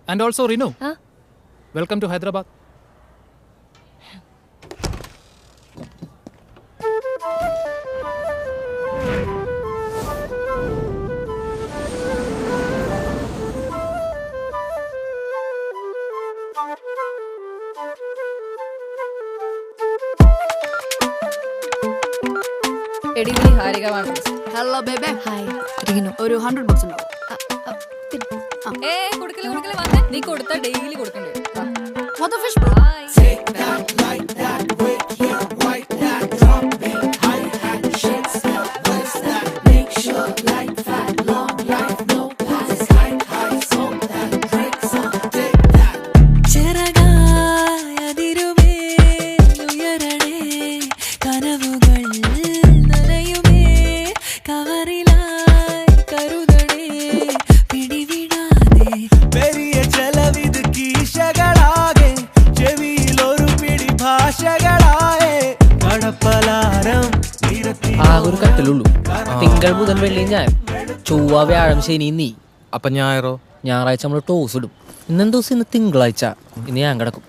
And also Rinu. Welcome to Hyderabad. Hello baby. Hi, Rinu. ഒരു 100 bucks ഉണ്ടാവും. കൊടുക്കല് വന്നേ. നീ കൊടുത്താ ഡെയിലി കൊടുക്കണ്ടേ? What the fish bro? Take that, like that, wake your white that, drop it, high hat, shit, step, waist that, make sure light fat, long life, no pass, high, smoke that, break some, take that. ചെറകായതിരുമേ ഉയരണേ കനവുകൾ നനയുമേ കവറിലായി കരുതണേ പിടിവിടാതെ പെരിയ ചെലവിത് കീശകളാകെ ചെവിയിലൊരു പിടി ഭാഷകളായേ കടപ്പലാരം ഒരു കട്ടിലുള്ളൂ. തിങ്കൾ മുതൽ വെള്ളി ഞാൻ ചൊവ്വ വ്യാഴം ശനി നീ. അപ്പം ഞായറോ? ഞായറാഴ്ച നമ്മൾ ടോസ് ഇടും. ഇന്നെന്തോ ദിവസം ഇന്ന് തിങ്കളാഴ്ച. ഇന്ന് ഞാൻ കിടക്കും.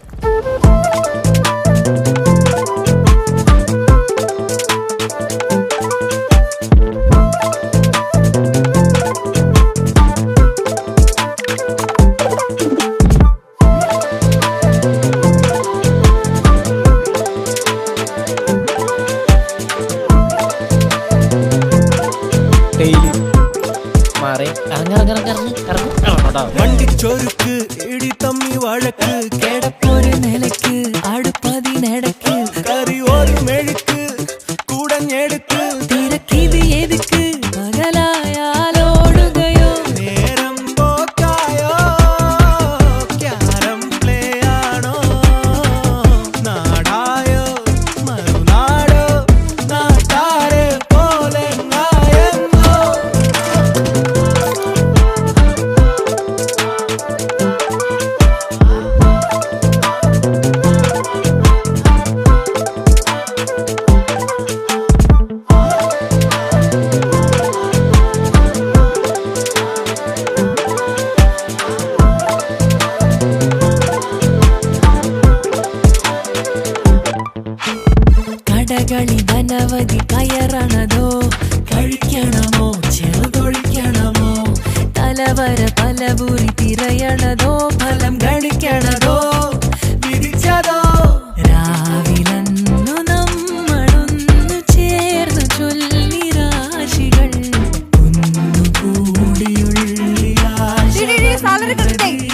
വണ്ടിച്ചൊരുക്ക് ഇടി തമ്മി വഴക്ക് കിടപ്പൊരു നിലക്ക് അടുപ്പതിനടക്ക് കറി ഒരു മെഴുക്ക് കൂടഞ്ഞെടുക്ക് തിരക്കിത് എതുക്ക് പകലായാലോടുകയോ നേരം പോക്കായോ ക്യാരം പ്ലേ ആണോ നാടായോ മറുനാടോ നാട്ടാരെ പോലെ നായെന്നോ കടകളി ധനവധി കയറണതോ കഴിക്കണമോ ചെറുതൊഴിക്കണമോ തലവര പലപുരി തിരയണതോ ഫലം ഗണിക്കണതോ വിധിച്ചതോ രാവിലന്നു നമ്മളൊന്നു ചേർന്നു ചൊല്ലി രാശികൾ ഒന്നുകൂടിയുള്ളി salary